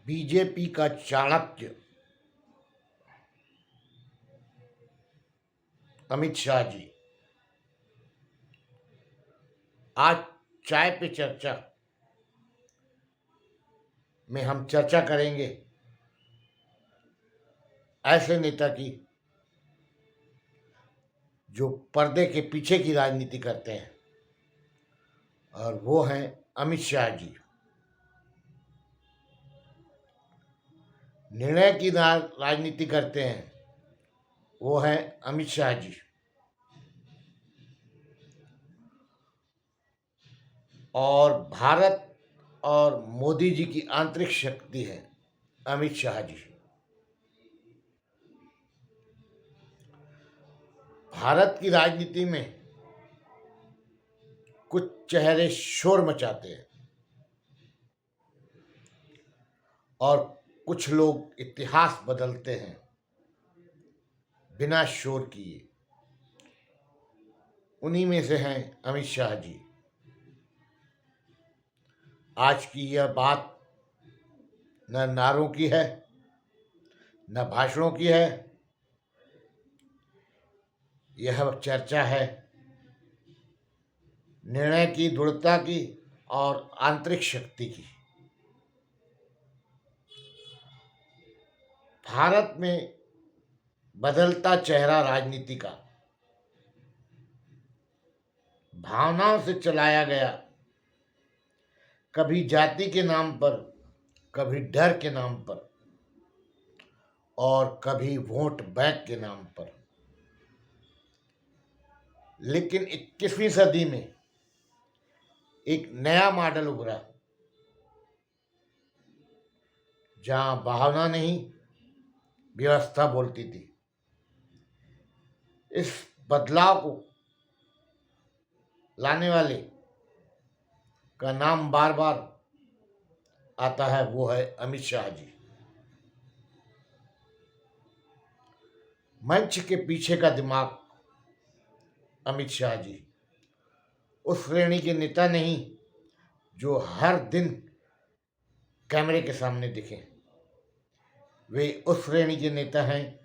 BJP का चाणक्य अमित शाह जी आज चाय पे चर्चा में हम चर्चा करेंगे ऐसे नेता की जो पर्दे के पीछे की राजनीति करते हैं, और वो हैं अमित शाह जी। निर्णय की राजनीति करते हैं, वो हैं अमित शाह जी। और भारत और मोदी जी की आंतरिक शक्ति है अमित शाह जी। भारत की राजनीति में कुछ चेहरे शोर मचाते हैं और कुछ लोग इतिहास बदलते हैं बिना शोर किए। उन्हीं में से हैं अमित शाह जी। आज की यह बात न नारों की है, न भाषणों की है। यह चर्चा है निर्णय की, दृढ़ता की और आंतरिक शक्ति की। भारत में बदलता चेहरा राजनीति का भावनाओं से चलाया गया, कभी जाति के नाम पर, कभी डर के नाम पर और कभी वोट बैंक के नाम पर। लेकिन 21वीं सदी में एक नया मॉडल उभरा, जहां भावना नहीं, व्यवस्था बोलती थी। इस बदलाव को लाने वाले का नाम बार बार आता है, वो है अमित शाह जी। मंच के पीछे का दिमाग अमित शाह जी उस श्रेणी के नेता नहीं जो हर दिन कैमरे के सामने दिखे। वे उस श्रेणी के नेता हैं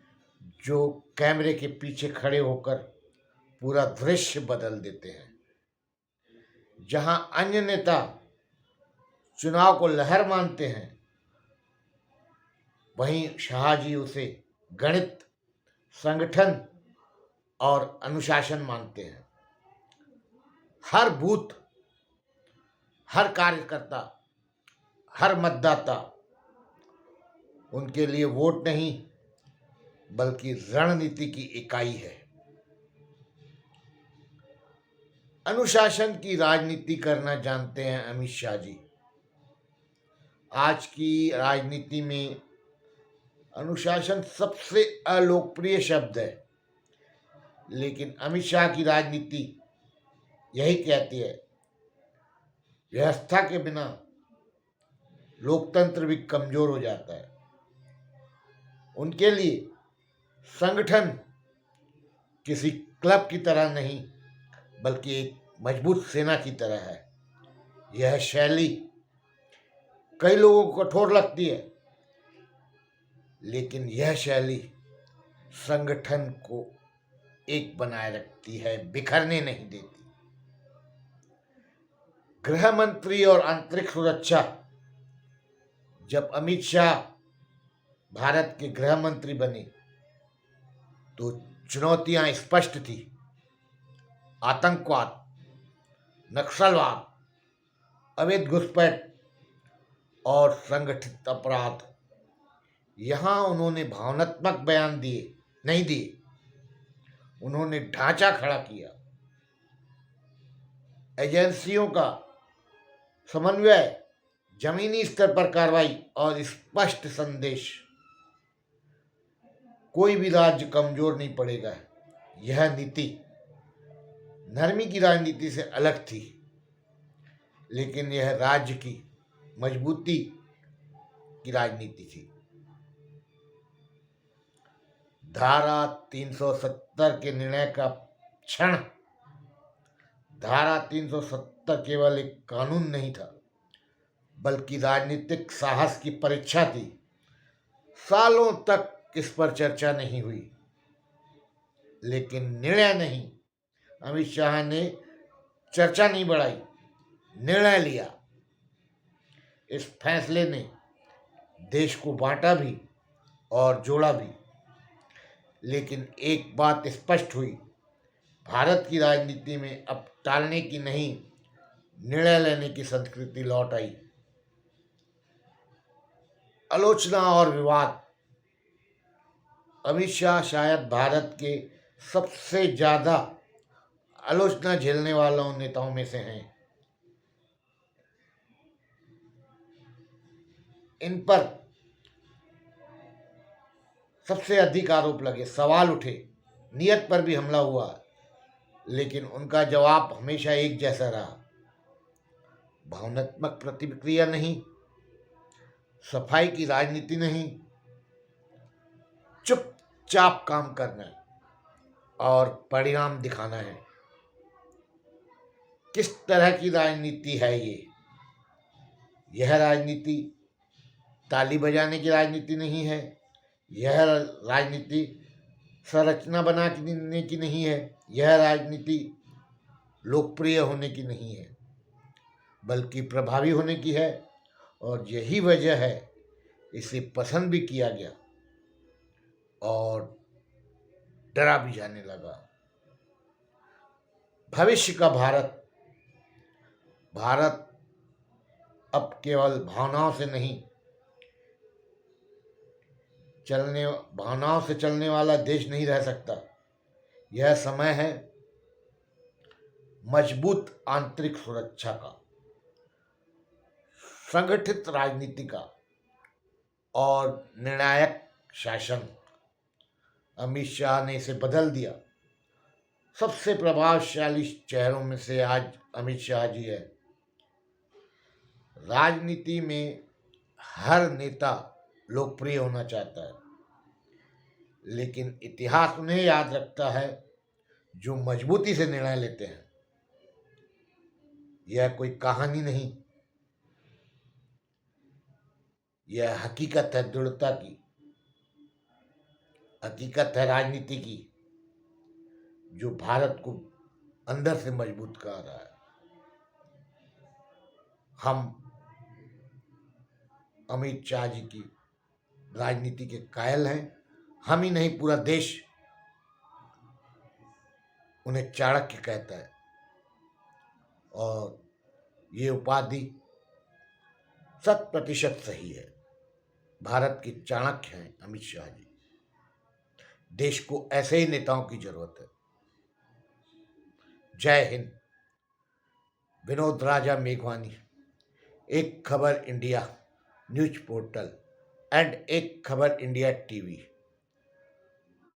जो कैमरे के पीछे खड़े होकर पूरा दृश्य बदल देते हैं। जहां अन्य नेता चुनाव को लहर मानते हैं, वहीं शाह जी उसे गणित, संगठन और अनुशासन मानते हैं। हर बूथ, हर कार्यकर्ता, हर मतदाता उनके लिए वोट नहीं बल्कि रणनीति की इकाई है। अनुशासन की राजनीति करना जानते हैं अमित शाह जी। आज की राजनीति में अनुशासन सबसे अलोकप्रिय शब्द है, लेकिन अमित शाह की राजनीति यही कहती है, व्यवस्था के बिना लोकतंत्र भी कमजोर हो जाता है। उनके लिए संगठन किसी क्लब की तरह नहीं बल्कि एक मजबूत सेना की तरह है। यह शैली कई लोगों को कठोर लगती है, लेकिन यह शैली संगठन को एक बनाए रखती है, बिखरने नहीं देती। गृह मंत्री और आंतरिक सुरक्षा, जब अमित शाह भारत के गृह मंत्री बने तो चुनौतियां स्पष्ट थी। आतंकवाद, नक्सलवाद, अवैध घुसपैठ और संगठित अपराध। यहां उन्होंने भावनात्मक बयान नहीं दिए, उन्होंने ढांचा खड़ा किया। एजेंसियों का समन्वय, जमीनी स्तर पर कार्रवाई और स्पष्ट संदेश। कोई भी राज्य कमजोर नहीं पड़ेगा। यह नीति नरमी की राजनीति से अलग थी, लेकिन यह राज्य की मजबूती की राजनीति थी। धारा 370 के निर्णय का क्षण, धारा 370 केवल एक कानून नहीं था, बल्कि राजनीतिक साहस की परीक्षा थी। सालों तक इस पर चर्चा नहीं हुई, लेकिन निर्णय नहीं। अमित शाह ने चर्चा नहीं बढ़ाई, निर्णय लिया। इस फैसले ने देश को बांटा भी और जोड़ा भी। लेकिन एक बात स्पष्ट हुई, भारत की राजनीति में अब टालने की नहीं, निर्णय लेने की संस्कृति लौट आई। आलोचना और विवाद। अमित शाह शायद भारत के सबसे ज्यादा आलोचना झेलने वालों नेताओं में से हैं। इन पर सबसे अधिक आरोप लगे, सवाल उठे, नियत पर भी हमला हुआ, लेकिन उनका जवाब हमेशा एक जैसा रहा। भावनात्मक प्रतिक्रिया नहीं, सफाई की राजनीति नहीं, चुपचाप काम करना है और परिणाम दिखाना है। किस तरह की राजनीति है ये? यह राजनीति ताली बजाने की राजनीति नहीं है। यह राजनीति संरचना बनाने की नहीं है। यह राजनीति लोकप्रिय होने की नहीं है, बल्कि प्रभावी होने की है। और यही वजह है इसे पसंद भी किया गया और डरा भी जाने लगा। भविष्य का भारत, भारत अब केवल भावनाओं से नहीं, भावनाओं से चलने वाला देश नहीं रह सकता। यह समय है मजबूत आंतरिक सुरक्षा का, संगठित राजनीति का और निर्णायक शासन। अमित शाह ने इसे बदल दिया। सबसे प्रभावशाली चेहरों में से आज अमित शाह जी है। राजनीति में हर नेता लोकप्रिय होना चाहता है, लेकिन इतिहास उन्हें याद रखता है जो मजबूती से निर्णय लेते हैं। यह कोई कहानी नहीं, यह हकीकत है दृढ़ता की, हकीकत है राजनीति की, जो भारत को अंदर से मजबूत कर रहा है। हम अमित शाह जी की राजनीति के कायल हैं। हम ही नहीं, पूरा देश उन्हें चाणक्य कहता है, और ये उपाधि 100% सही है। भारत के चाणक्य हैं अमित शाह जी। देश को ऐसे ही नेताओं की जरूरत है। जय हिंद। विनोद राजा मेघवानी, एक खबर इंडिया न्यूज पोर्टल एंड एक खबर इंडिया टीवी।